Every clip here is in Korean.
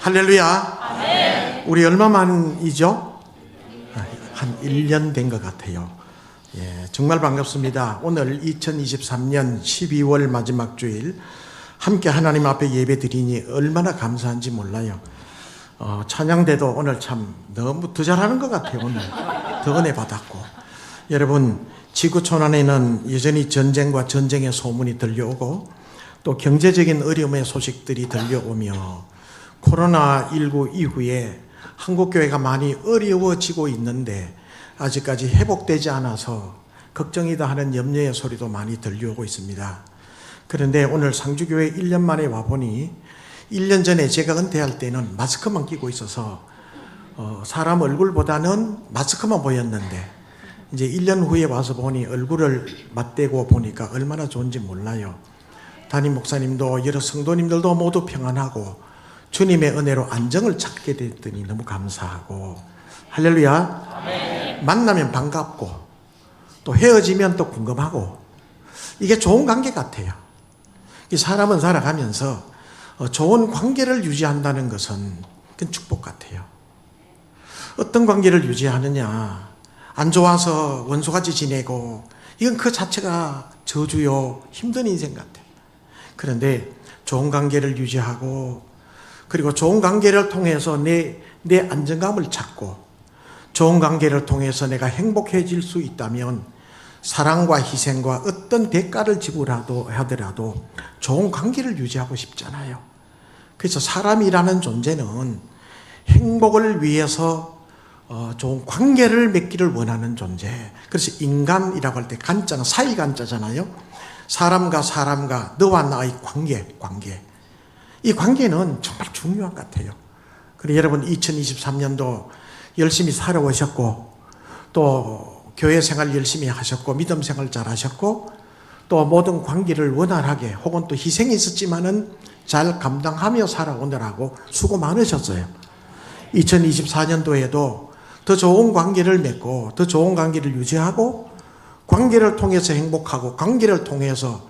할렐루야. 아멘. 우리 얼마 만이죠? 한 1년 된 것 같아요. 예, 정말 반갑습니다. 오늘 2023년 12월 마지막 주일 함께 하나님 앞에 예배 드리니 얼마나 감사한지 몰라요. 찬양대도 오늘 참 너무 더 잘하는 것 같아요. 오늘 더 은혜 받았고, 여러분 지구촌안에는 여전히 전쟁과 전쟁의 소문이 들려오고 또 경제적인 어려움의 소식들이 들려오며 코로나19 이후에 한국교회가 많이 어려워지고 있는데 아직까지 회복되지 않아서 걱정이다 하는 염려의 소리도 많이 들려오고 있습니다. 그런데 오늘 상주교회 1년 만에 와보니 1년 전에 제가 은퇴할 때는 마스크만 끼고 있어서 사람 얼굴보다는 마스크만 보였는데 이제 1년 후에 와서 보니 얼굴을 맞대고 보니까 얼마나 좋은지 몰라요. 담임 목사님도 여러 성도님들도 모두 평안하고 주님의 은혜로 안정을 찾게 됐더니 너무 감사하고, 할렐루야. 아멘. 만나면 반갑고 또 헤어지면 또 궁금하고, 이게 좋은 관계 같아요. 이 사람은 살아가면서 좋은 관계를 유지한다는 것은 그건 축복 같아요. 어떤 관계를 유지하느냐, 안 좋아서 원수같이 지내고 이건 그 자체가 저주요 힘든 인생 같아요. 그런데 좋은 관계를 유지하고 그리고 좋은 관계를 통해서 내 안정감을 찾고 좋은 관계를 통해서 내가 행복해질 수 있다면 사랑과 희생과 어떤 대가를 지불하더라도 좋은 관계를 유지하고 싶잖아요. 그래서 사람이라는 존재는 행복을 위해서 좋은 관계를 맺기를 원하는 존재. 그래서 인간이라고 할 때 간자는 사이 간자잖아요. 사람과 사람과 너와 나의 관계. 이 관계는 정말 중요한 것 같아요. 그래서 여러분 2023년도 열심히 살아오셨고 또 교회 생활 열심히 하셨고 믿음 생활 잘 하셨고 또 모든 관계를 원활하게 혹은 또 희생이 있었지만은 잘 감당하며 살아오느라고 수고 많으셨어요. 2024년도에도 더 좋은 관계를 맺고 더 좋은 관계를 유지하고 관계를 통해서 행복하고 관계를 통해서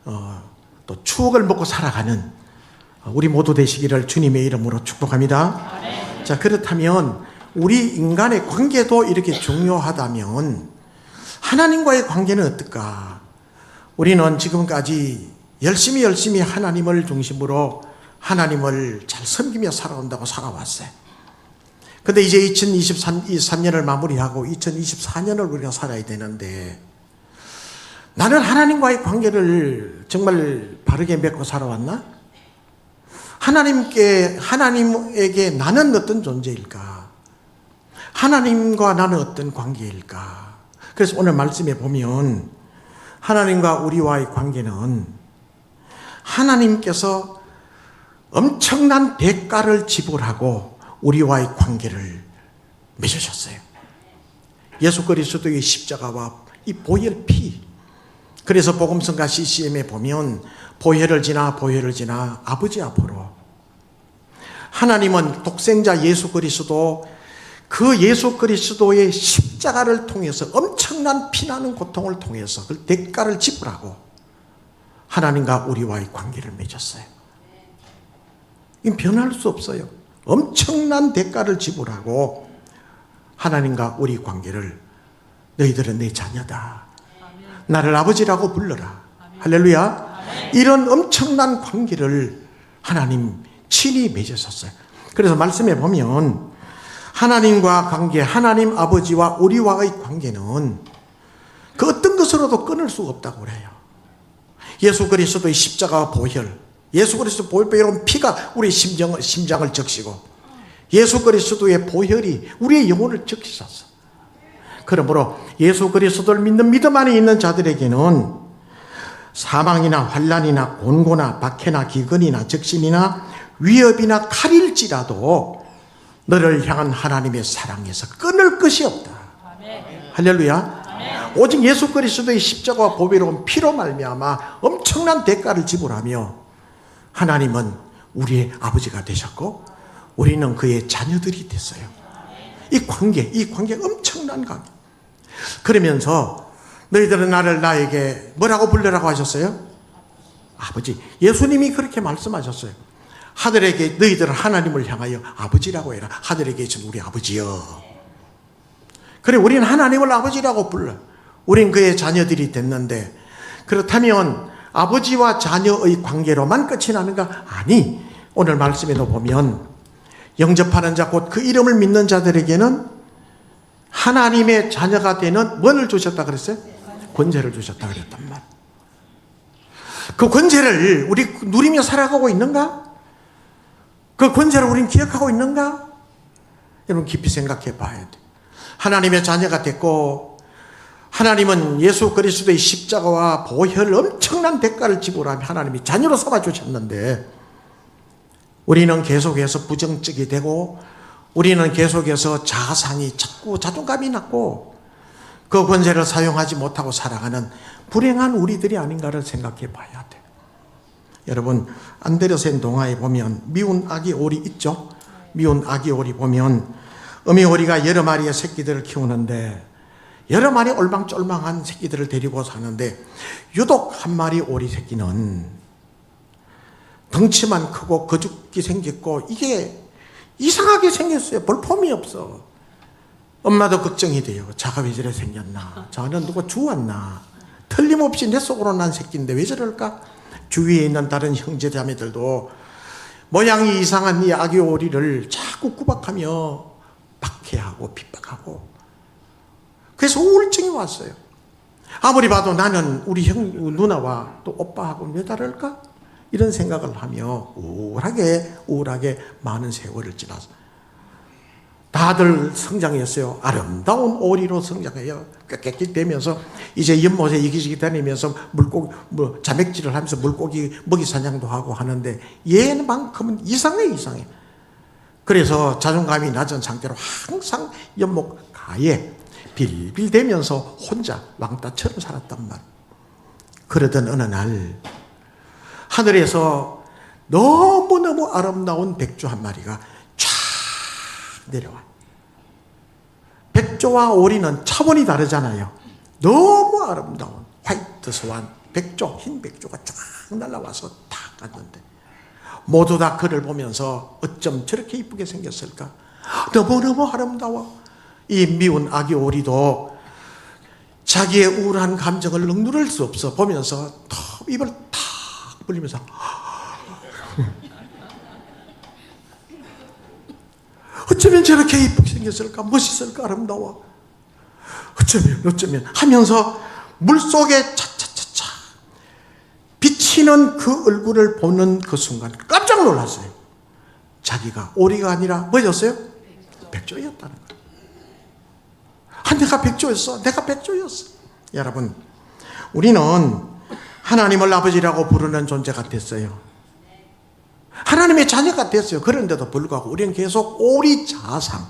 또 추억을 먹고 살아가는 우리 모두 되시기를 주님의 이름으로 축복합니다. 네. 자, 그렇다면 우리 인간의 관계도 이렇게 중요하다면 하나님과의 관계는 어떨까? 우리는 지금까지 열심히 하나님을 중심으로 하나님을 잘 섬기며 살아온다고 살아왔어요. 근데 이제 2023년을 마무리하고 2024년을 우리가 살아야 되는데 나는 하나님과의 관계를 정말 바르게 맺고 살아왔나? 하나님에게 나는 어떤 존재일까? 하나님과 나는 어떤 관계일까? 그래서 오늘 말씀에 보면 하나님과 우리와의 관계는 하나님께서 엄청난 대가를 지불하고 우리와의 관계를 맺으셨어요. 예수 그리스도의 십자가와 이 보혈 피. 그래서 복음성가 CCM에 보면 보혈을 지나 아버지 앞으로 하나님은 독생자 예수 그리스도, 그 예수 그리스도의 십자가를 통해서 엄청난 피나는 고통을 통해서 그 대가를 지불하고 하나님과 우리와의 관계를 맺었어요. 이건 변할 수 없어요. 엄청난 대가를 지불하고 하나님과 우리 관계를, 너희들은 내 자녀다, 나를 아버지라고 불러라, 할렐루야. 이런 엄청난 관계를 하나님 친히 맺으셨어요. 그래서 말씀에 보면 하나님과 관계, 하나님 아버지와 우리와의 관계는 그 어떤 것으로도 끊을 수가 없다고 그래요. 예수 그리스도의 십자가와 보혈, 예수 그리스도 보혈로 피가 우리 심장을 적시고 예수 그리스도의 보혈이 우리의 영혼을 적시셨어. 그러므로 예수 그리스도를 믿는 믿음 안에 있는 자들에게는 사망이나 환난이나 곤고나 박해나 기근이나 적신이나 위협이나 칼일지라도 너를 향한 하나님의 사랑에서 끊을 것이 없다. 아멘. 할렐루야. 아멘. 오직 예수 그리스도의 십자가와 보배로운 피로 말미암아 엄청난 대가를 지불하며 하나님은 우리의 아버지가 되셨고 우리는 그의 자녀들이 됐어요. 이 관계 엄청난 관계. 그러면서 너희들은 나를 나에게 뭐라고 불러라고 하셨어요? 아버지. 예수님이 그렇게 말씀하셨어요. 하늘에 너희들은 하나님을 향하여 아버지라고 해라. 하늘에 계신 우리 아버지여. 그래, 우리는 하나님을 아버지라고 불러. 우린 그의 자녀들이 됐는데, 그렇다면 아버지와 자녀의 관계로만 끝이 나는가? 아니, 오늘 말씀에도 보면 영접하는 자, 곧 그 이름을 믿는 자들에게는 하나님의 자녀가 되는 뭐를 주셨다 그랬어요? 권세를 주셨다 그랬단 말. 그 권세를 우리 누리며 살아가고 있는가? 그 권세를 우리는 기억하고 있는가? 여러분 깊이 생각해 봐야 돼. 하나님의 자녀가 됐고, 하나님은 예수 그리스도의 십자가와 보혈 엄청난 대가를 지불하며 하나님이 자녀로 삼아 주셨는데, 우리는 계속해서 부정적이 되고, 우리는 계속해서 자상이 자꾸 자존감이 낮고, 그 권세를 사용하지 못하고 살아가는 불행한 우리들이 아닌가를 생각해 봐야 돼. 여러분, 안데르센 동화에 보면 미운 아기 오리 있죠? 미운 아기 오리 보면 어미 오리가 여러 마리의 새끼들을 키우는데, 여러 마리 올망졸망한 새끼들을 데리고 사는데, 유독 한 마리 오리 새끼는 덩치만 크고 거죽기 생겼고, 이게 이상하게 생겼어요. 볼품이 없어. 엄마도 걱정이 돼요. 자가 왜 저래 생겼나? 자는 누가 주웠나? 틀림없이 내 속으로 난 새끼인데 왜 저럴까? 주위에 있는 다른 형제자매들도 모양이 이상한 이 아기 오리를 자꾸 구박하며 박해하고 핍박하고, 그래서 우울증이 왔어요. 아무리 봐도 나는 우리 누나와 또 오빠하고 왜 다를까? 이런 생각을 하며 우울하게 많은 세월을 지나서 다들 성장했어요. 아름다운 오리로 성장해요. 꽥꽥 되면서 이제 연못에 이기저기 다니면서 물고기 자맥질을 하면서 물고기 먹이 사냥도 하고 하는데, 얘만큼은 이상해. 그래서 자존감이 낮은 상태로 항상 연못 가에 빌빌대면서 혼자 왕따처럼 살았단 말. 그러던 어느 날 하늘에서 너무너무 아름다운 백조 한 마리가 쫙 내려와. 백조와 오리는 차원이 다르잖아요. 너무 아름다운 화이트 스완, 백조, 흰 백조가 쫙 날아와서 탁 갔는데, 모두 다 그를 보면서 어쩜 저렇게 이쁘게 생겼을까? 너무너무 아름다워. 이 미운 아기 오리도 자기의 우울한 감정을 억누를 수 없어 보면서 입을 탁 벌리면서 어쩌면 저렇게 이쁘게 생겼을까? 멋있을까? 아름다워. 어쩌면 하면서 물속에 차차차차 비치는 그 얼굴을 보는 그 순간 깜짝 놀랐어요. 자기가 오리가 아니라 뭐였어요? 백조였다는 거예요. 내가 백조였어. 여러분, 우리는 하나님을 아버지라고 부르는 존재가 됐어요. 하나님의 자녀가 됐어요. 그런데도 불구하고 우리는 계속 오리 자상,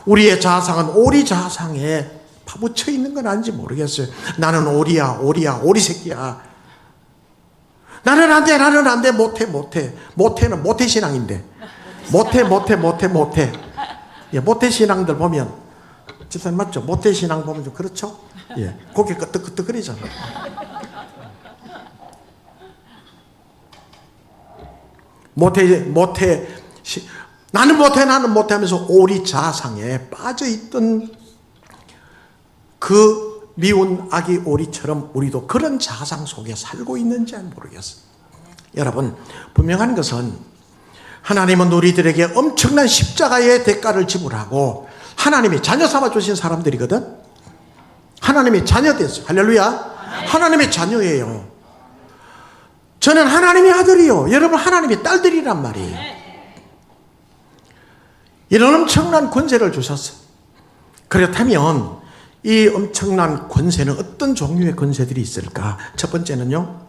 우리의 자상은 오리 자상에 파묻혀 있는 건 아닌지 모르겠어요. 나는 오리야, 오리 새끼야. 나는 안 돼, 못해. 못해는 모태신앙인데. 못해. 예, 모태신앙들 보면, 집사님 맞죠? 모태신앙 보면 좀 그렇죠? 예, 고개 끄덕끄덕거리잖아. 나는 못해 하면서 오리 자상에 빠져있던 그 미운 아기 오리처럼 우리도 그런 자상 속에 살고 있는지 모르겠어요. 여러분, 분명한 것은 하나님은 우리들에게 엄청난 십자가의 대가를 지불하고 하나님이 자녀 삼아 주신 사람들이거든. 하나님의 자녀 됐어요. 할렐루야. 하나님의 자녀예요. 저는 하나님의 아들이요, 여러분 하나님의 딸들이란 말이에요. 이런 엄청난 권세를 주셨어요. 그렇다면 이 엄청난 권세는 어떤 종류의 권세들이 있을까? 첫 번째는요,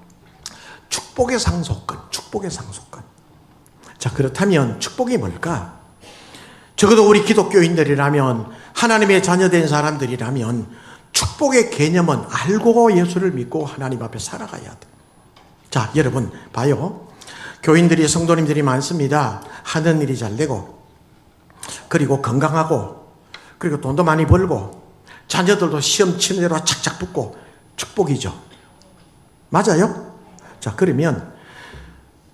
축복의 상속권. 자, 그렇다면 축복이 뭘까? 적어도 우리 기독교인들이라면, 하나님의 자녀된 사람들이라면 축복의 개념은 알고 예수를 믿고 하나님 앞에 살아가야 돼. 자, 여러분 봐요. 교인들이, 성도님들이 많습니다. 하는 일이 잘 되고, 그리고 건강하고, 그리고 돈도 많이 벌고, 자녀들도 시험 치는 대로 착착 붙고, 축복이죠. 맞아요? 자, 그러면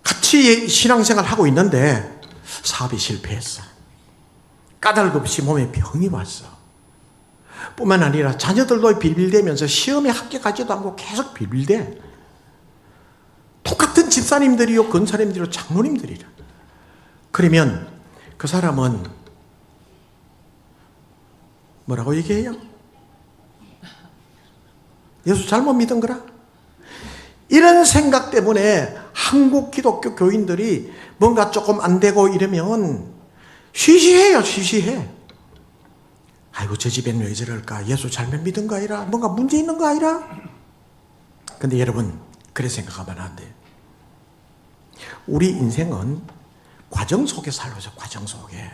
같이 신앙생활 하고 있는데 사업이 실패했어. 까닭 없이 몸에 병이 왔어. 뿐만 아니라 자녀들도 빌빌대면서 시험에 합격하지도 않고 계속 빌빌대. 똑같은 집사님들이요, 권사님들이요, 장로님들이라. 그러면 그 사람은 뭐라고 얘기해요? 예수 잘못 믿은 거라? 이런 생각 때문에 한국 기독교 교인들이 뭔가 조금 안 되고 이러면 쉬쉬해요, 쉬쉬해. 아이고, 저 집엔 왜 저럴까? 예수 잘못 믿은 거 아니라? 뭔가 문제 있는 거 아니라? 근데 여러분, 그래 생각하면 안 돼요. 우리 인생은 과정 속에 살고 있어요, 과정 속에.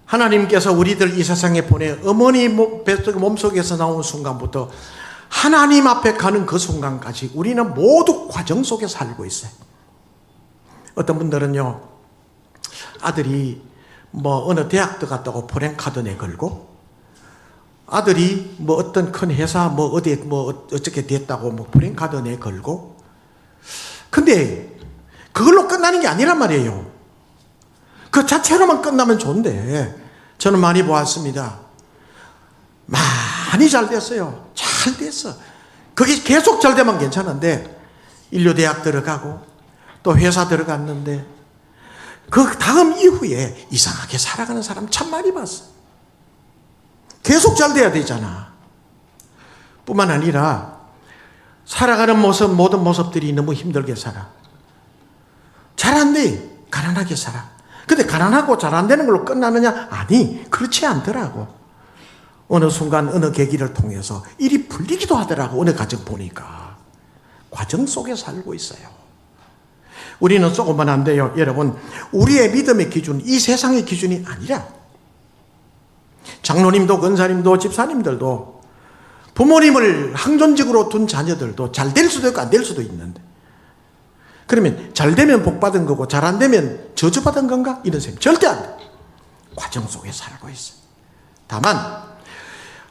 하나님께서 우리들 이 세상에 보내 어머니 몸속에서 나온 순간부터 하나님 앞에 가는 그 순간까지 우리는 모두 과정 속에 살고 있어요. 어떤 분들은요, 아들이 뭐 어느 대학 들어갔다고 프랭카드 내걸고, 아들이 뭐 어떤 큰 회사 뭐 어디에 뭐 어떻게 됐다고 뭐 프랭카드 내걸고. 근데 그걸로 끝나는 게 아니란 말이에요. 그 자체로만 끝나면 좋은데, 저는 많이 보았습니다. 많이 잘 됐어요. 잘 됐어. 그게 계속 잘 되면 괜찮은데, 인류대학 들어가고 또 회사 들어갔는데 그 다음 이후에 이상하게 살아가는 사람 참 많이 봤어. 계속 잘 돼야 되잖아. 뿐만 아니라 살아가는 모습, 모든 모습들이 너무 힘들게 살아. 잘 안 돼. 가난하게 살아. 근데 가난하고 잘 안 되는 걸로 끝나느냐? 아니, 그렇지 않더라고. 어느 순간 어느 계기를 통해서 일이 풀리기도 하더라고. 어느 가정 보니까. 과정 속에 살고 있어요. 우리는 쏘고만 안 돼요. 여러분, 우리의 믿음의 기준, 이 세상의 기준이 아니라, 장로님도 권사님도 집사님들도 부모님을 항존직으로 둔 자녀들도 잘 될 수도 있고 안 될 수도 있는데, 그러면 잘 되면 복 받은 거고 잘 안 되면 저주받은 건가? 이런 생각 절대 안 돼. 과정 속에 살고 있어. 다만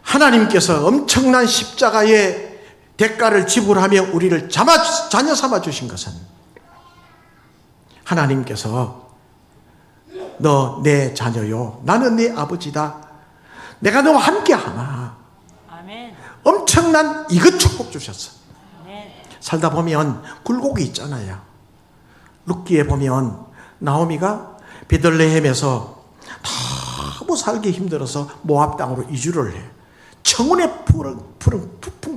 하나님께서 엄청난 십자가의 대가를 지불하며 우리를 자녀 삼아 주신 것은, 하나님께서 너 내 자녀요, 나는 네 아버지다, 내가 너와 함께하마. 아멘. 엄청난 이것 축복 주셨어. 아멘. 살다 보면 굴곡이 있잖아요. 룻기에 보면 나오미가 베들레헴에서 너무 살기 힘들어서 모압 땅으로 이주를 해. 청운의 푸른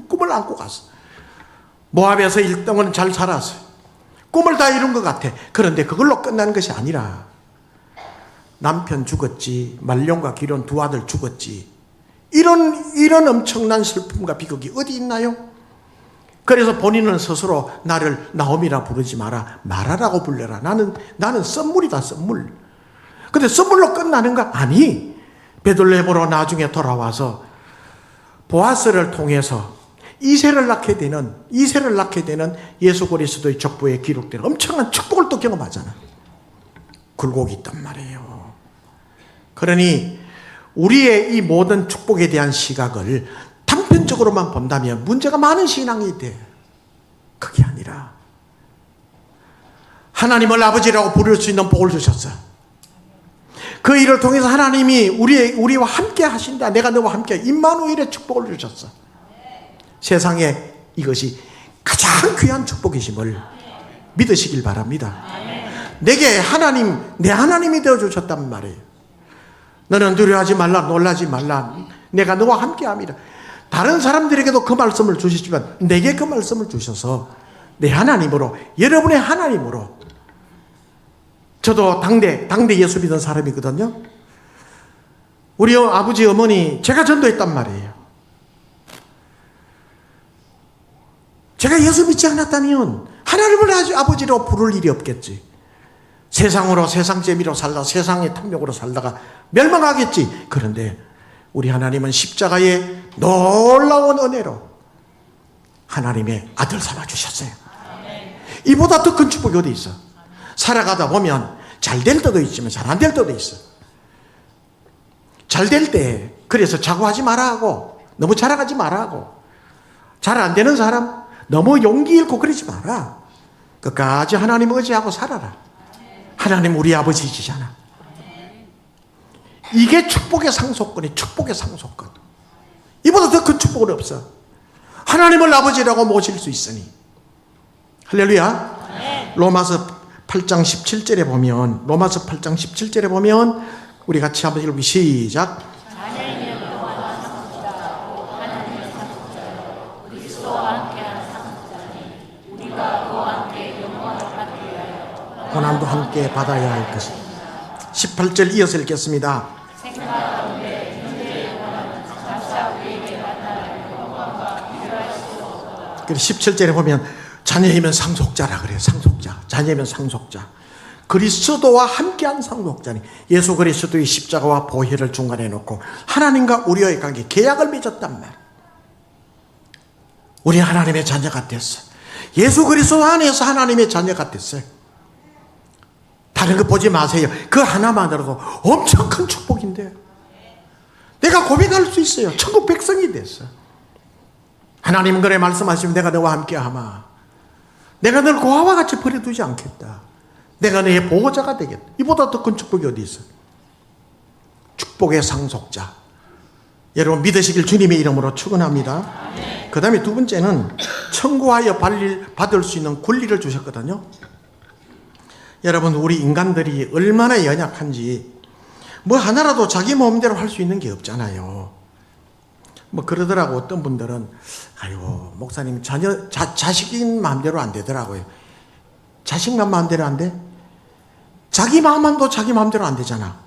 꿈을 안고 갔어. 모압에서 1등은 잘 살았어요. 꿈을 다 이룬 것 같아. 그런데 그걸로 끝난 것이 아니라 남편 죽었지, 말년과 기론 두 아들 죽었지, 이런 엄청난 슬픔과 비극이 어디 있나요? 그래서 본인은 스스로 나를 나오미라 부르지 마라, 마라라고 불러라. 나는 선물이다, 선물. 근데 선물로 끝나는가? 아니, 베들레헴으로 나중에 돌아와서 보아스를 통해서 이세를 낳게 되는 예수 그리스도의 족보에 기록되는 엄청난 축복을 또 경험하잖아. 굴곡이 있단 말이에요. 그러니 우리의 이 모든 축복에 대한 시각을 단편적으로만 본다면 문제가 많은 신앙이 돼. 그게 아니라 하나님을 아버지라고 부를 수 있는 복을 주셨어. 그 일을 통해서 하나님이 우리와 함께 하신다. 내가 너와 함께, 임마누엘의 축복을 주셨어. 세상에 이것이 가장 귀한 축복이심을 믿으시길 바랍니다. 내게 내 하나님이 되어주셨단 말이에요. 너는 두려워하지 말라, 놀라지 말라, 내가 너와 함께합니다. 다른 사람들에게도 그 말씀을 주시지만 내게 그 말씀을 주셔서 내 하나님으로, 여러분의 하나님으로. 저도 당대 예수 믿은 사람이거든요. 우리 아버지 어머니 제가 전도했단 말이에요. 제가 예수 믿지 않았다면 하나님을 아버지로 부를 일이 없겠지. 세상으로, 세상 재미로 살다가, 세상의 탐욕으로 살다가 멸망하겠지. 그런데 우리 하나님은 십자가의 놀라운 은혜로 하나님의 아들 삼아 주셨어요. 이보다 더 큰 축복이 어디 있어? 살아가다 보면 잘 될 때도 있지만 잘 안 될 때도 있어. 잘 될 때 그래서 자고하지 마라 하고, 너무 자랑하지 마라 하고, 잘 안 되는 사람 너무 용기 잃고 그러지 마라. 끝까지 하나님 의지하고 살아라. 하나님 우리 아버지시잖아. 이게 축복의 상속권이 축복의 상속권. 이보다 더 큰 축복은 없어. 하나님을 아버지라고 모실 수 있으니. 할렐루야. 로마서 8장 17절에 보면, 로마서 8장 17절에 보면 우리 같이 한번 읽어보기 시작. 고난도 함께 받아야 할 것이. 18절 이어서 읽겠습니다. 그리고 17절에 보면 자녀이면 상속자라 그래요. 상속자. 자녀이면 상속자. 그리스도와 함께한 상속자니 예수 그리스도의 십자가와 보혈을 중간에 놓고 하나님과 우리의 관계 계약을 맺었단 말. 우리 하나님의 자녀가 됐어. 예수 그리스도 안에서 하나님의 자녀가 됐어요. 다른 거 보지 마세요. 그 하나만으로도 엄청 큰 축복인데 내가 고백할 수 있어요. 천국 백성이 됐어. 하나님은 그래 말씀하시면 내가 너와 함께하마. 내가 널 고아와 같이 버려두지 않겠다. 내가 너의 보호자가 되겠다. 이보다 더 큰 축복이 어디 있어? 축복의 상속자. 여러분 믿으시길 주님의 이름으로 축원합니다. 그 다음에 두 번째는 청구하여 받을 수 있는 권리를 주셨거든요. 여러분 우리 인간들이 얼마나 연약한지 뭐 하나라도 자기 마음대로 할 수 있는 게 없잖아요. 뭐 그러더라고. 어떤 분들은 아이고 목사님 자식인 마음대로 안 되더라고요. 자식만 마음대로 안 돼? 자기 마음만도 자기 마음대로 안 되잖아.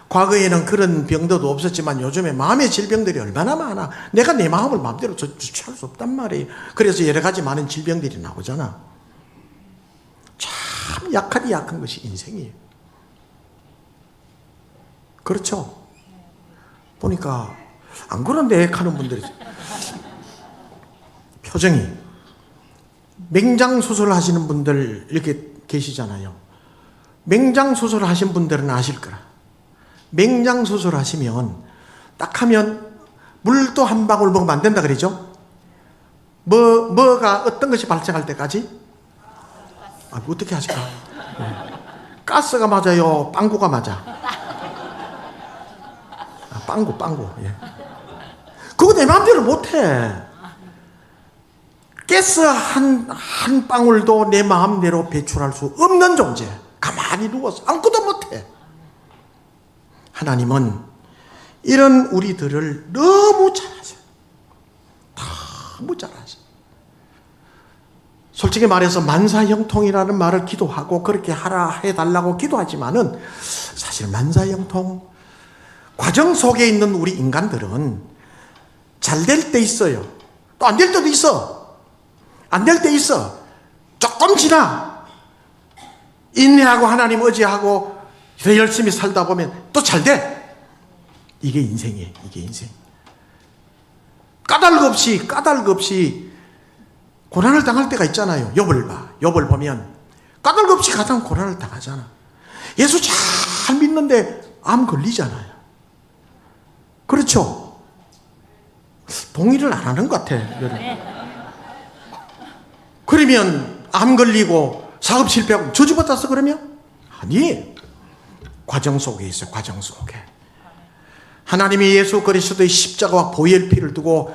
과거에는 그런 병도 없었지만 요즘에 마음의 질병들이 얼마나 많아. 내가 내 마음을 마음대로 주체할 수 없단 말이에요. 그래서 여러 가지 많은 질병들이 나오잖아. 참 약한 것이 인생이에요. 그렇죠? 보니까 안 그런데 하는 분들이 표정이 맹장 수술 하시는 분들 이렇게 계시잖아요. 맹장 수술 하신 분들은 아실 거라. 맹장 수술 하시면 딱 하면 물도 한 방울 먹으면 안 된다 그러죠? 뭐가 어떤 것이 발생할 때까지? 어떻게 하실까? 네. 가스가 맞아요? 빵구가 맞아? 빵구. 예. 그거 내 마음대로 못해. 가스 한 방울도 내 마음대로 배출할 수 없는 존재. 가만히 누워서 아무것도 못해. 하나님은 이런 우리들을 너무 잘하세요. 너무 잘하세요. 솔직히 말해서 만사형통이라는 말을 기도하고 그렇게 하라 해달라고 기도하지만은 사실 만사형통 과정 속에 있는 우리 인간들은 잘 될 때 있어요. 또 안 될 때도 있어. 안 될 때 있어. 조금 지나 인내하고 하나님 의지하고 더 열심히 살다 보면 또 잘 돼. 이게 인생이에요. 이게 인생. 까닭 없이 고난을 당할 때가 있잖아요. 욥을 봐. 욥을 보면 까닭 없이 가장 고난을 당하잖아. 예수 잘 믿는데 암 걸리잖아요. 그렇죠? 동의를 안 하는 것 같아. 그러면 암 걸리고 사업 실패하고 저주받았어 그러면? 아니. 과정 속에 있어요. 과정 속에. 하나님이 예수 그리스도의 십자가와 보혈 피를 두고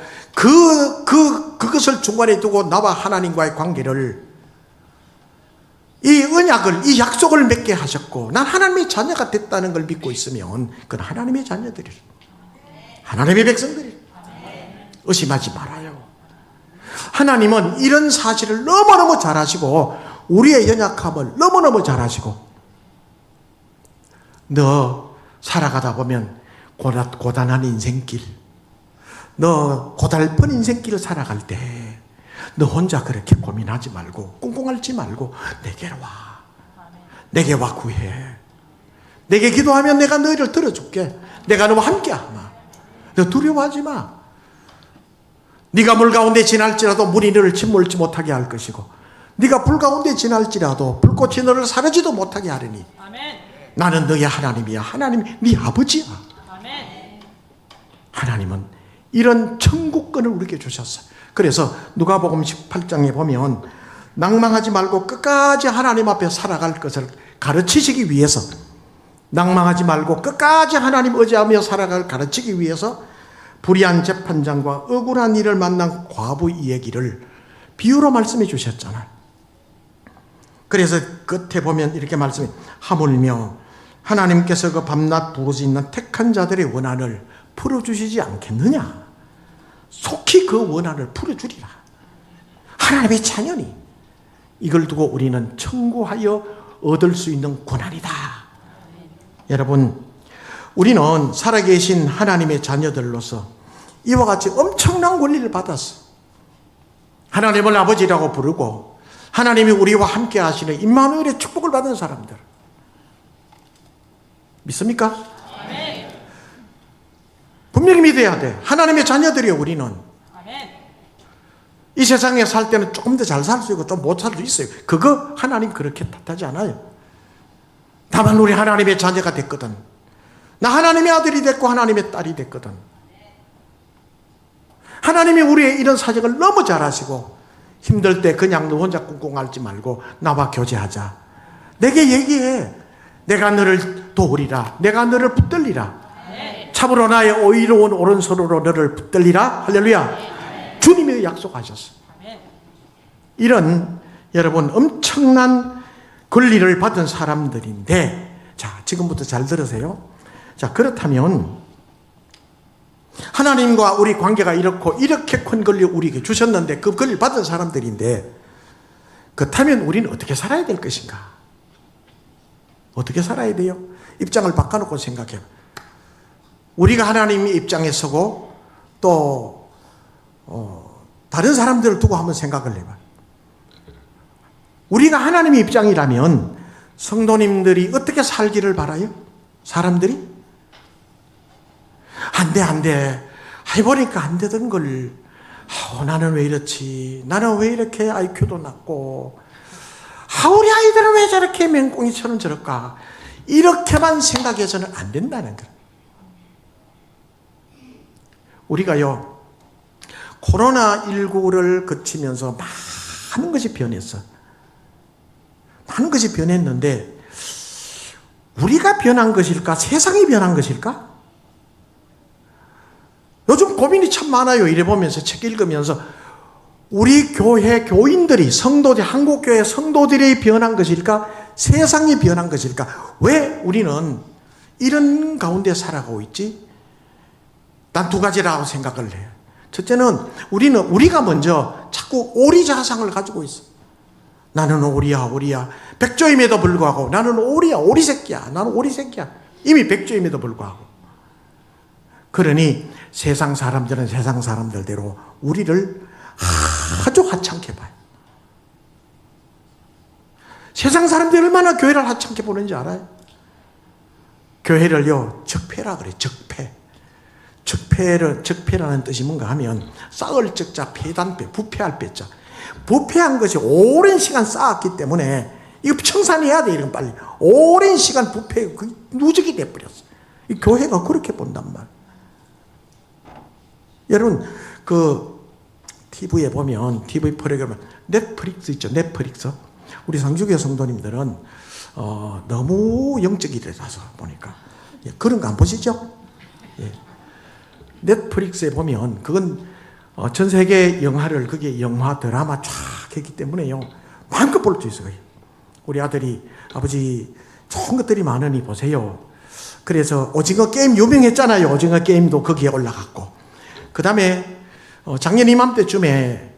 그것을 중간에 두고 나와 하나님과의 관계를 이 언약을 이 약속을 맺게 하셨고 난 하나님의 자녀가 됐다는 걸 믿고 있으면 그건 하나님의 자녀들이에요. 하나님의 백성들이에요. 의심하지 말아요. 하나님은 이런 사실을 너무너무 잘 아시고 우리의 연약함을 너무너무 잘 아시고 너 살아가다 보면 고단한 인생길, 너 고달픈 인생길을 살아갈 때 너 혼자 그렇게 고민하지 말고 꿍꿍 앓지 말고 내게로 와. 내게 와 구해. 내게 기도하면 내가 너희를 들어줄게. 내가 너와 함께하마. 너 두려워하지 마. 네가 물 가운데 지날지라도 물이 너를 침몰지 못하게 할 것이고 네가 불 가운데 지날지라도 불꽃이 너를 사르지도 못하게 하리니 나는 너의 하나님이야. 하나님 네 아버지야. 하나님은 이런 천국권을 우리에게 주셨어요. 그래서 누가복음 18장에 보면 낭망하지 말고 끝까지 하나님 앞에 살아갈 것을 가르치시기 위해서, 낭망하지 말고 끝까지 하나님 의지하며 살아갈 가르치기 위해서 불의한 재판장과 억울한 일을 만난 과부 이 얘기를 비유로 말씀해 주셨잖아요. 그래서 끝에 보면 이렇게 말씀해, 하물며 하나님께서 그 밤낮 부르짖는 택한 자들의 원한을 풀어주시지 않겠느냐. 속히 그 원한을 풀어주리라. 하나님의 자녀니 이걸 두고 우리는 청구하여 얻을 수 있는 고난이다. 여러분, 우리는 살아계신 하나님의 자녀들로서 이와 같이 엄청난 권리를 받았어. 하나님을 아버지라고 부르고 하나님이 우리와 함께 하시는 임마누엘의 축복을 받은 사람들. 믿습니까? 분명히 믿어야 돼. 하나님의 자녀들이요, 우리는. 이 세상에 살 때는 조금 더 잘 살 수 있고 좀 못 살 수 있어요. 그거 하나님 그렇게 탓하지 않아요. 다만 우리 하나님의 자녀가 됐거든. 나 하나님의 아들이 됐고 하나님의 딸이 됐거든. 하나님이 우리의 이런 사정을 너무 잘 아시고, 힘들 때 그냥 너 혼자 꿍꿍 앓지 말고 나와 교제하자. 내게 얘기해. 내가 너를 도우리라. 내가 너를 붙들리라. 참으로 나의 의로운 오른손으로 너를 붙들리라. 할렐루야. 주님이 약속하셨어. 이런 여러분 엄청난 권리를 받은 사람들인데, 자, 지금부터 잘 들으세요. 자, 그렇다면 하나님과 우리 관계가 이렇게 큰 권리를 우리에게 주셨는데, 그 권리를 받은 사람들인데, 그렇다면 우리는 어떻게 살아야 될 것인가? 어떻게 살아야 돼요? 입장을 바꿔놓고 생각해요. 우리가 하나님의 입장에 서고 또 다른 사람들을 두고 한번 생각을 해봐요. 우리가 하나님의 입장이라면 성도님들이 어떻게 살기를 바라요? 사람들이? 안 돼. 해보니까 안 되던 걸, 나는 왜 이렇지? 나는 왜 이렇게 IQ도 낮고, 우리 아이들은 왜 저렇게 맹꽁이처럼 저럴까? 이렇게만 생각해서는 안 된다는 거예요. 우리가요, 코로나19를 거치면서 많은 것이 변했어. 많은 것이 변했는데, 우리가 변한 것일까? 세상이 변한 것일까? 요즘 고민이 참 많아요. 이래 보면서, 책 읽으면서. 우리 교회 교인들이, 성도들, 한국교회 성도들이 변한 것일까? 세상이 변한 것일까? 왜 우리는 이런 가운데 살아가고 있지? 난 두 가지라고 생각을 해요. 첫째는 우리가 먼저 자꾸 오리자상을 가지고 있어. 나는 오리야. 백조임에도 불구하고 나는 오리야. 오리새끼야. 나는 오리새끼야. 이미 백조임에도 불구하고. 그러니 세상 사람들은 세상 사람들대로 우리를 아주 하찮게 봐요. 세상 사람들이 얼마나 교회를 하찮게 보는지 알아요? 교회를요, 적폐라 그래요. 적폐라는 뜻이 뭔가 하면, 쌓을 적자, 폐단폐, 부패할 패자. 부패한 것이 오랜 시간 쌓았기 때문에 이거 청산해야 돼. 이런 빨리. 오랜 시간 부패, 누적이 돼버렸어. 이 교회가 그렇게 본단 말. 여러분, TV에 보면, TV 프로그램, 넷플릭스 있죠, 넷플릭스. 우리 상주교회 성도님들은, 너무 영적이라서 보니까. 예, 그런 거 안 보시죠? 예. 넷플릭스에 보면, 그건, 전 세계 영화를, 그게 영화, 드라마 쫙 했기 때문에요. 마음껏 볼 수 있어요. 우리 아들이, 아버지, 좋은 것들이 많으니 보세요. 그래서 오징어 게임 유명했잖아요. 오징어 게임도 거기에 올라갔고. 그 다음에 작년 이맘때쯤에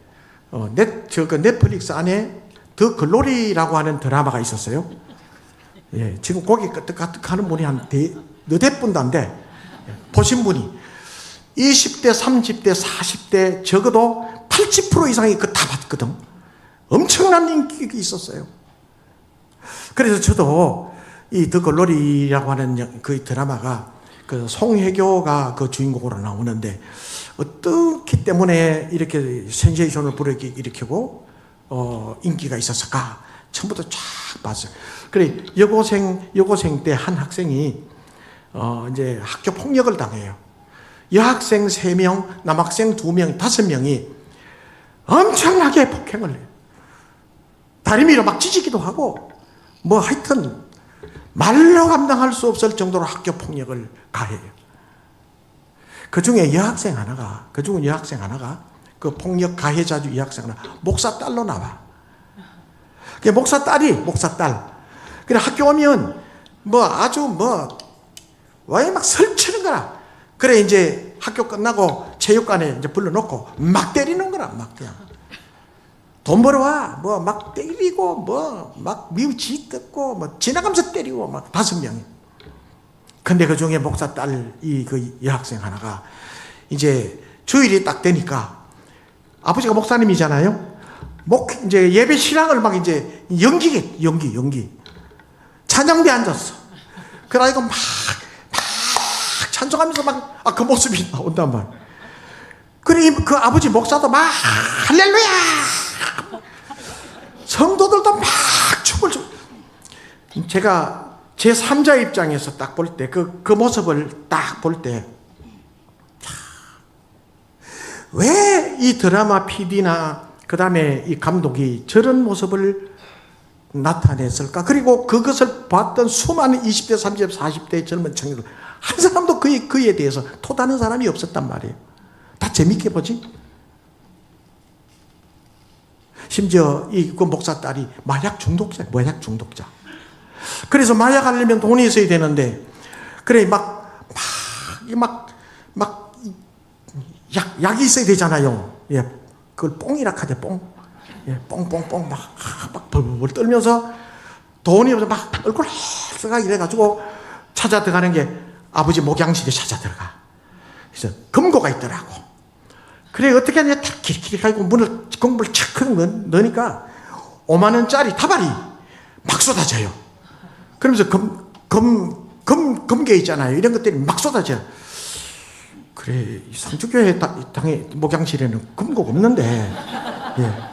넷플릭스 안에 더 글로리라고 하는 드라마가 있었어요. 예, 지금 거기 끄떡끄떡 하는 분이 한 너댓 분도 안 돼. 보신 분이 20대, 30대, 40대 적어도 80% 이상이 그거 다 봤거든. 엄청난 인기가 있었어요. 그래서 저도 이 더 글로리라고 하는 그 드라마가 그 송혜교가 그 주인공으로 나오는데, 어떻기 때문에 이렇게 센세이션을 일으키고 인기가 있었을까? 처음부터 쫙 봤어요. 그래, 여고생 때 한 학생이 이제 학교 폭력을 당해요. 여학생 3명, 남학생 2명, 5명이 엄청나게 폭행을 해요. 다리미로 막 찢기도 하고 뭐 하여튼 말로 감당할 수 없을 정도로 학교 폭력을 가해요. 그중에 여학생 하나가 그 폭력 가해자 중 여학생 하나 목사 딸로 나와. 그 목사 딸. 그래 학교 오면 뭐 아주 뭐 왜 막 설치는 거라. 그래 이제 학교 끝나고 체육관에 이제 불러놓고 막 때리는 거라. 막 그냥 돈 벌어와 뭐 막 때리고 뭐 막 미우치 뜯고 뭐 지나가면서 때리고 막 5명이. 근데 그 중에 목사 딸 그 여학생 하나가 이제 주일이 딱 되니까 아버지가 목사님이잖아요. 이제 예배 신앙을 막 이제 연기. 찬양대 앉았어. 그래가지고 막 찬송하면서 막 그 모습이 나온단 말이야. 그래 그 아버지 목사도 막 할렐루야. 성도들도 막 춤을 추고. 제가 제 3자 입장에서 딱 볼 때 그 모습을 딱 볼 때 왜 이 드라마 PD나 그 다음에 이 감독이 저런 모습을 나타냈을까? 그리고 그것을 봤던 수많은 20대, 30대, 40대 젊은 청년들 한 사람도 그에 대해서 토다는 사람이 없었단 말이에요. 다 재밌게 보지? 심지어 그 목사 딸이 마약 중독자. 그래서 마약 하려면 돈이 있어야 되는데, 그래 약이 있어야 되잖아요. 예, 그걸 뽕이라 하대, 뽕. 예, 뽕 막 벌벌 떨면서 돈이 없어서 막 얼굴 헐썩하게 이래가지고 찾아 들어가는 게 아버지 목양실에 찾아 들어가. 그래서 금고가 있더라고. 그래 어떻게 하냐, 탁 길게 가지고 금고를 착 넣으니까 5만 원짜리 다발이 막 쏟아져요. 그러면서 금괴 있잖아요. 이런 것들이 막 쏟아져. 그래, 상주교회 당의 목양실에는 금고가 없는데, 예.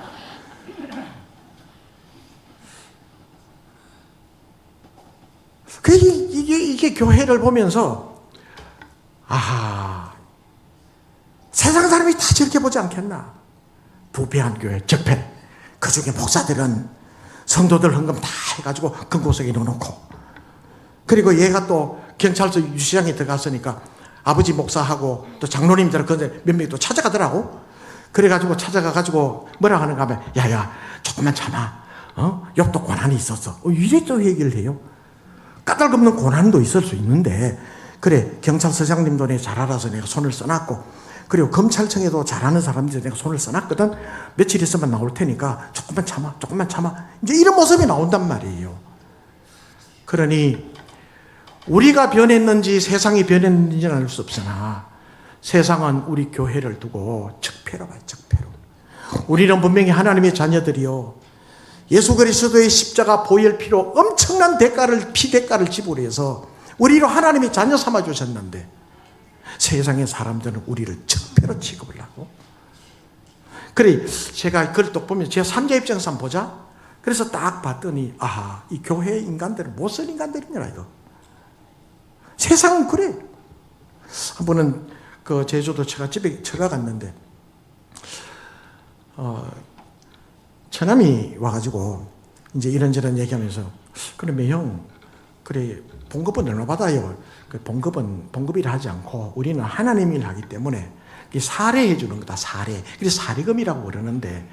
이게 교회를 보면서, 아하, 세상 사람이 다 저렇게 보지 않겠나? 부패한 교회, 적폐. 그 중에 목사들은 성도들 헌금 다 해가지고 금고석에 넣어놓고, 그리고 얘가 또 경찰서 유시장에 들어갔으니까 아버지 목사하고 또 장로님들 그런데 몇 명이 또 찾아가더라고. 그래가지고 찾아가가지고 뭐라 하는가 하면, 야야, 조금만 참아. 욕도 고난이 있었어. 이래 또 얘기를 해요. 까닭없는 고난도 있을 수 있는데, 그래, 경찰서장님도 내가 잘 알아서 내가 손을 써놨고, 그리고 검찰청에도 잘하는 사람들이 내가 손을 써놨거든. 며칠 있으면 나올 테니까 조금만 참아. 이제 이런 모습이 나온단 말이에요. 그러니 우리가 변했는지 세상이 변했는지는 알 수 없으나 세상은 우리 교회를 두고 적폐로 봐요. 적폐로. 우리는 분명히 하나님의 자녀들이요, 예수 그리스도의 십자가 보혈피로 엄청난 피대가를 지불해서 우리로 하나님의 자녀 삼아 주셨는데, 세상의 사람들은 우리를 적폐로 취급을 하고. 그래, 제가 그걸 또 보면 제 3자 입장에서 한번 보자. 그래서 딱 봤더니, 아하, 이 교회 인간들은 무슨 인간들이냐 이거. 세상은 그래. 한 번은 그 제주도 제가 집에 갔는데, 처남이 와가지고 이제 이런저런 얘기하면서, 그러면 형, 그래, 봉급은 얼마 받아요? 그 봉급이라 하지 않고 우리는 하나님 일 하기 때문에 사례해 주는 거다, 사례. 그래서 사례금이라고 그러는데,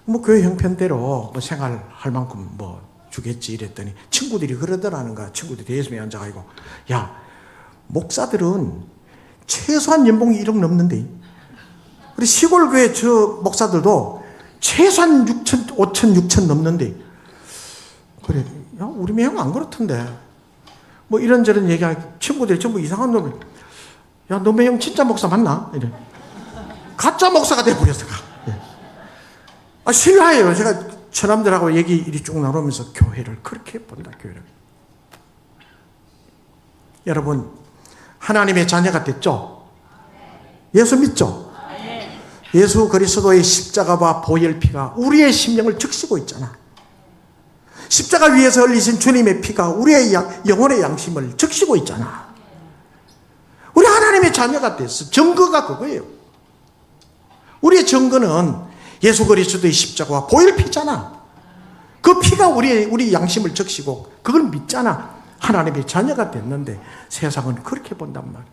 뭐 교회 형편대로 뭐 생활할 만큼 뭐 주겠지 이랬더니 친구들이 그러더라는 거야. 친구들이 대여섬에 앉아가지고, 야, 목사들은 최소한 연봉이 1억 넘는데, 그리고 시골 교회 저 목사들도 최소한 6천, 5천, 6천 넘는데, 그래, 야, 우리 매형 안 그렇던데. 뭐 이런저런 얘기하니까 친구들이 전부 이상한 놈을, 야, 너 매형 진짜 목사 맞나? 이래. 가짜 목사가 돼버렸어. 아, 신뢰해요. 제가 처남들하고 얘기 이리 쭉 나누면서 교회를 그렇게 본다, 교회를. 여러분, 하나님의 자녀가 됐죠? 예수 믿죠? 예수 그리스도의 십자가와 보혈피가 우리의 심령을 적시고 있잖아. 십자가 위에서 흘리신 주님의 피가 우리의 영혼의 양심을 적시고 있잖아. 우리 하나님의 자녀가 됐어. 증거가 그거예요. 우리의 증거는 예수 그리스도의 십자가와 보혈피잖아. 그 피가 우리 양심을 적시고 그걸 믿잖아. 하나님의 자녀가 됐는데 세상은 그렇게 본단 말이야.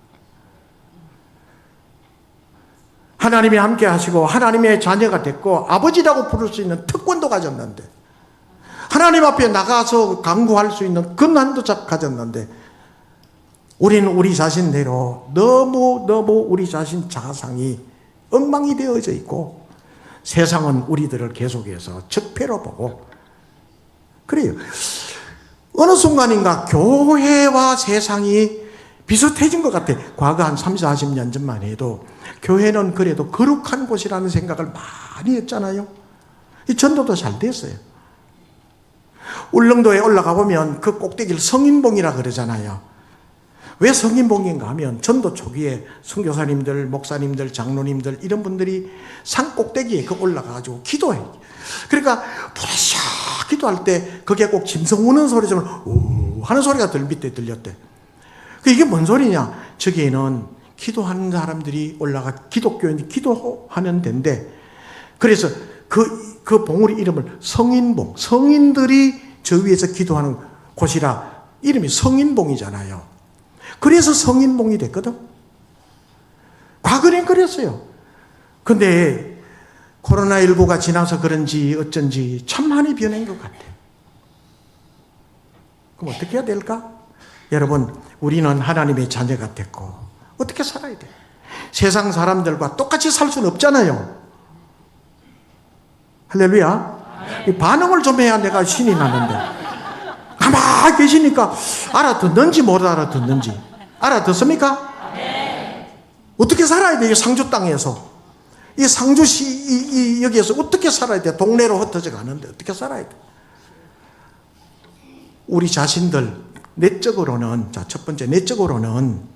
하나님이 함께 하시고 하나님의 자녀가 됐고 아버지라고 부를 수 있는 특권도 가졌는데, 하나님 앞에 나가서 강구할 수 있는 권한도 가졌는데, 우리는 우리 자신대로 너무 우리 자신 자상이 엉망이 되어져 있고, 세상은 우리들을 계속해서 적폐로 보고 그래요. 어느 순간인가 교회와 세상이 비슷해진 것 같아. 과거 한 30, 40년 전만 해도 교회는 그래도 거룩한 곳이라는 생각을 많이 했잖아요. 이 전도도 잘 됐어요. 울릉도에 올라가 보면 그 꼭대기를 성인봉이라 그러잖아요. 왜 성인봉인가 하면 전도 초기에 선교사님들, 목사님들, 장로님들 이런 분들이 산 꼭대기에 올라가가지고 기도해요. 그러니까 부르셔 기도할 때 그게 꼭 짐승 우는 소리처럼 우 하는 소리가 밑에 들렸대. 이게 뭔 소리냐? 저기에는 기도하는 사람들이 올라가 기독교인들이 기도하는 데인데, 그래서 그 봉우리 이름을 성인봉, 성인들이 저 위에서 기도하는 곳이라 이름이 성인봉이잖아요. 그래서 성인봉이 됐거든. 과거엔 그랬어요. 근데 코로나19가 지나서 그런지 어쩐지 참 많이 변한 것 같아. 그럼 어떻게 해야 될까? 여러분, 우리는 하나님의 자녀가 됐고 어떻게 살아야 돼? 세상 사람들과 똑같이 살 수는 없잖아요. 할렐루야. 이 반응을 좀 해야 내가 신이 나는데, 가만히 계시니까 알아듣는지 못 알아듣는지. 알아듣습니까? 어떻게 살아야 돼? 이 상주 땅에서, 이 상주시 여기에서 어떻게 살아야 돼? 동네로 흩어져 가는데 어떻게 살아야 돼? 우리 자신들 내적으로는, 자, 첫 번째 내적으로는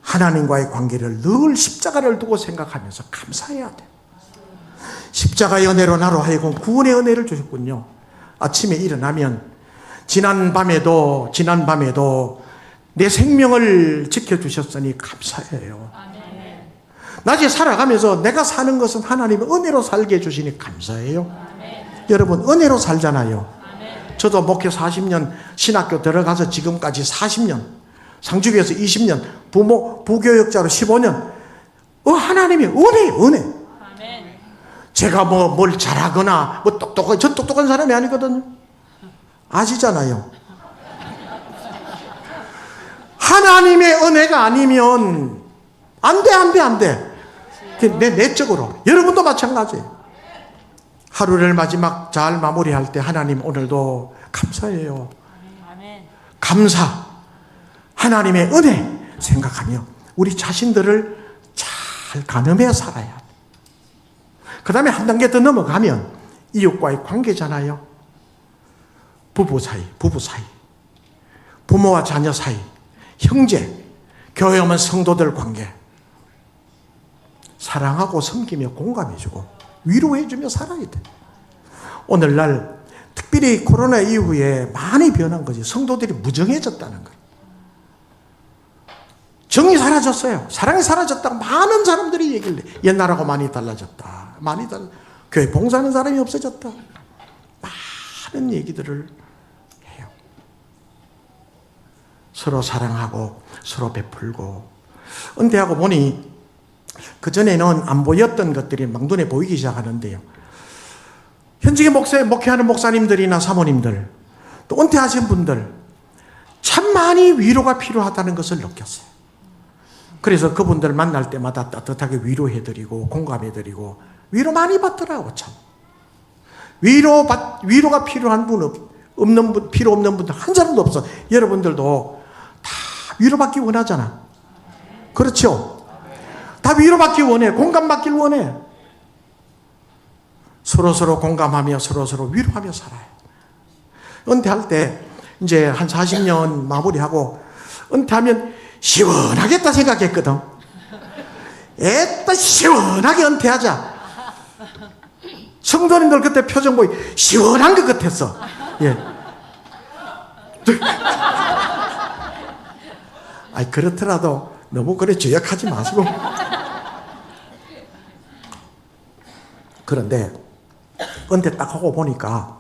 하나님과의 관계를 늘 십자가를 두고 생각하면서 감사해야 돼. 십자가의 은혜로 나로 하여금 구원의 은혜를 주셨군요. 아침에 일어나면 지난 밤에도 내 생명을 지켜주셨으니 감사해요. 낮에 살아가면서 내가 사는 것은 하나님의 은혜로 살게 해주시니 감사해요. 여러분, 은혜로 살잖아요. 저도 목회 40년, 신학교 들어가서 지금까지 40년, 상주교에서 20년, 부교역자로 15년, 하나님의 은혜. 제가 뭘 잘하거나, 저 똑똑한 사람이 아니거든요. 아시잖아요. 하나님의 은혜가 아니면 안 돼. 내적으로. 여러분도 마찬가지예요. 하루를 마지막 잘 마무리할 때 하나님 오늘도 감사해요. 감사. 하나님의 은혜 생각하며 우리 자신들을 잘 가늠해 살아야 돼. 그 다음에 한 단계 더 넘어가면 이웃과의 관계잖아요. 부부 사이, 부모와 자녀 사이, 형제, 교회 오면 성도들 관계. 사랑하고 섬기며 공감해주고 위로해주며 살아야 돼. 오늘날 특별히 코로나 이후에 많이 변한 거지. 성도들이 무정해졌다는 거예요. 정이 사라졌어요. 사랑이 사라졌다고 많은 사람들이 얘기를 해. 옛날하고 많이 달라졌다. 교회 봉사하는 사람이 없어졌다. 많은 얘기들을 해요. 서로 사랑하고 서로 베풀고. 은퇴하고 보니 그전에는 안 보였던 것들이 막 눈에 보이기 시작하는데요. 현직에 목회하는 목사님들이나 사모님들, 또 은퇴하신 분들 참 많이 위로가 필요하다는 것을 느꼈어요. 그래서 그분들 만날 때마다 따뜻하게 위로해드리고 공감해드리고 위로 많이 받더라고. 참 위로가 필요한 분 필요 없는 분들 한 사람도 없어. 여러분들도 다 위로받기 원하잖아. 그렇죠? 다 위로받기 원해. 공감받길 원해. 서로 공감하며 서로 위로하며 살아요. 은퇴할 때 이제 한 40년 마무리하고 은퇴하면 시원하겠다 생각했거든. 애따 시원하게 은퇴하자. 성도님들 그때 표정 보이 시원한 것 같았어. 예. 아니 그렇더라도 너무 그래 죄악하지 마시고. 그런데 은퇴 딱 하고 보니까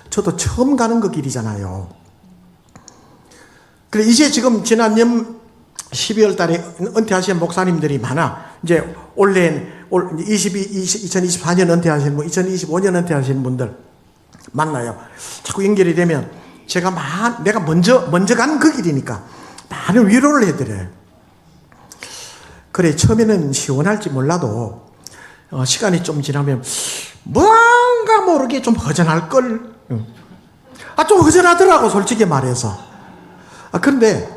저도 처음 가는 그 길이잖아요. 그래 이제 지금 지난 12월 달에 은퇴하신 목사님들이 많아. 이제 올해 2024년 은퇴하신 분, 2025년 은퇴하신 분들 만나요. 자꾸 연결이 되면 내가 먼저 간 그 길이니까 많은 위로를 해드려요. 그래 처음에는 시원할지 몰라도 시간이 좀 지나면 뭔가 모르게 좀 허전할걸. 좀 허전하더라고 솔직히 말해서. 그런데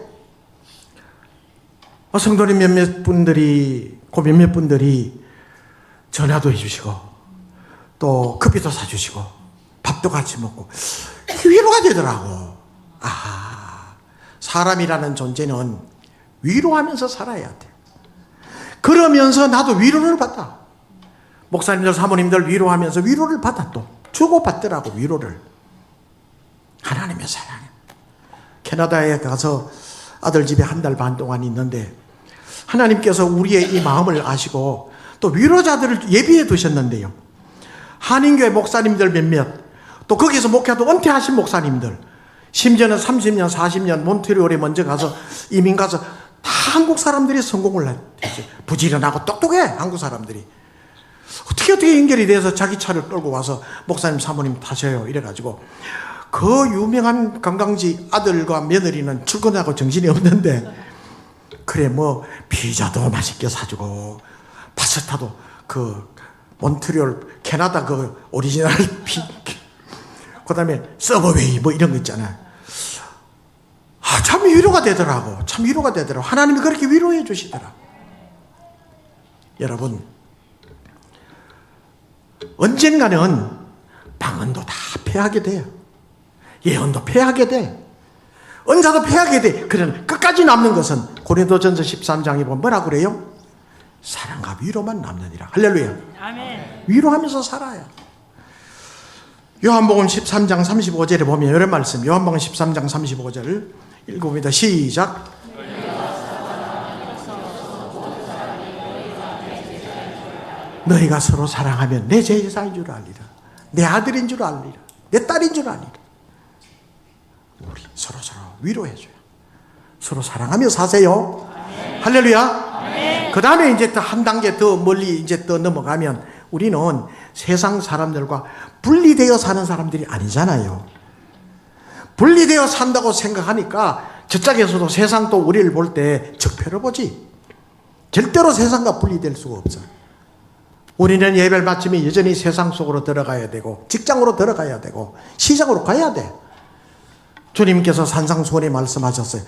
성도님 몇몇 분들이 전화도 해주시고 또 커피도 사주시고 밥도 같이 먹고 위로가 되더라고. 사람이라는 존재는 위로하면서 살아야 돼. 그러면서 나도 위로를 받아. 목사님들 사모님들 위로하면서 위로를 받아. 또 주고받더라고 위로를. 하나님의 사랑. 캐나다에 가서 아들 집에 한 달 반 동안 있는데 하나님께서 우리의 이 마음을 아시고 또 위로자들을 예비해 두셨는데요. 한인교회 목사님들 몇몇, 또 거기서 목회도 은퇴하신 목사님들, 심지어는 30년, 40년 몬트리올에 먼저 가서 이민 가서 다 한국 사람들이 성공을 했죠. 부지런하고 똑똑해 한국 사람들이. 어떻게 연결이 돼서 자기 차를 끌고 와서 목사님 사모님 타셔요 이래가지고 그 유명한 관광지 아들과 며느리는 출근하고 정신이 없는데 그래 뭐 피자도 맛있게 사주고 파스타도 그 몬트리올 캐나다 그 오리지널 그 다음에 서브웨이 뭐 이런 거 있잖아요. 참 위로가 되더라고. 참 위로가 되더라고. 하나님이 그렇게 위로해 주시더라. 여러분 언젠가는 방언도 다 패하게 돼요. 예언도 패하게 돼. 은사도 패하게 돼. 그러나 끝까지 남는 것은 고린도전서 13장에 보면 뭐라 그래요? 사랑과 위로만 남느니라. 할렐루야. 아멘. 위로하면서 살아야. 요한복음 13장 35절에 보면 이런 말씀. 요한복음 13장 35절 읽어봅니다. 시작. 너희가 서로 사랑하면 내 제자인 줄 알리라. 내 아들인 줄 알리라. 내 딸인 줄 알리라. 우리 서로 위로해줘요. 서로 사랑하며 사세요. 아멘. 할렐루야. 그 다음에 이제 또 한 단계 더 멀리 이제 또 넘어가면 우리는 세상 사람들과 분리되어 사는 사람들이 아니잖아요. 분리되어 산다고 생각하니까 저쪽에서도 세상 또 우리를 볼 때 적폐로 보지. 절대로 세상과 분리될 수가 없어. 우리는 예배를 마치면 여전히 세상 속으로 들어가야 되고 직장으로 들어가야 되고 시장으로 가야 돼. 주님께서 산상수훈에 말씀하셨어요.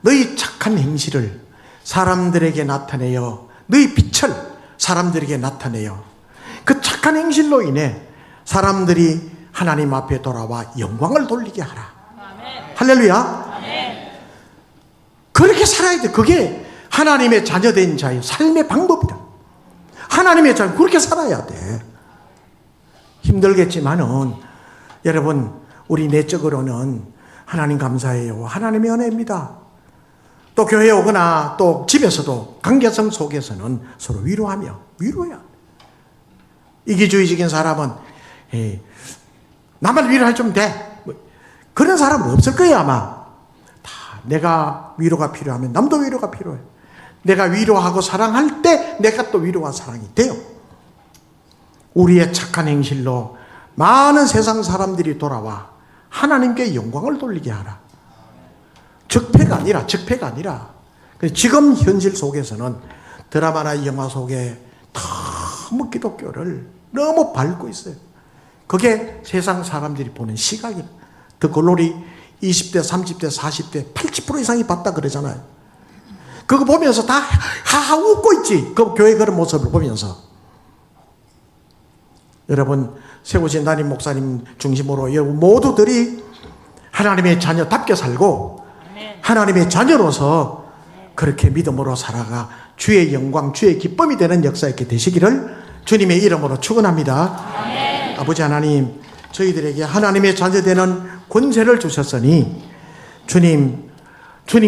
너희 착한 행실을 사람들에게 나타내어 너희 빛을 사람들에게 나타내어 그 착한 행실로 인해 사람들이 하나님 앞에 돌아와 영광을 돌리게 하라. 아멘. 할렐루야. 아멘. 그렇게 살아야 돼. 그게 하나님의 자녀된 자의 삶의 방법이다. 하나님의 자녀 그렇게 살아야 돼. 힘들겠지만은 여러분 우리 내적으로는 하나님 감사해요. 하나님의 은혜입니다. 또 교회에 오거나 또 집에서도 관계성 속에서는 서로 위로하며 위로야. 이기주의적인 사람은 나만 위로해 주면 돼. 그런 사람은 없을 거예요 아마. 다 내가 위로가 필요하면 남도 위로가 필요해. 내가 위로하고 사랑할 때 내가 또 위로와 사랑이 돼요. 우리의 착한 행실로 많은 세상 사람들이 돌아와 하나님께 영광을 돌리게 하라. 적폐가 아니라 지금 현실 속에서는 드라마나 영화 속에 너무 기독교를 너무 밟고 있어요. 그게 세상 사람들이 보는 시각이에요. 더 글로리 20대, 30대, 40대 80% 이상이 봤다 그러잖아요. 그거 보면서 다 하하 웃고 있지. 그 교회 그런 모습을 보면서. 여러분 세우신 담임 목사님 중심으로 여러분 모두들이 하나님의 자녀답게 살고 하나님의 자녀로서 그렇게 믿음으로 살아가 주의 영광, 주의 기쁨이 되는 역사 있게 되시기를 주님의 이름으로 축원합니다. 아멘. 아버지 하나님, 저희들에게 하나님의 자녀 되는 권세를 주셨으니 주님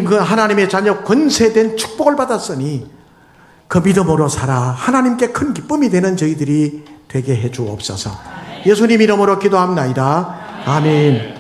그 하나님의 자녀 권세된 축복을 받았으니 그 믿음으로 살아 하나님께 큰 기쁨이 되는 저희들이 되게 해 주옵소서. 예수님 이름으로 기도합나이다. 아멘.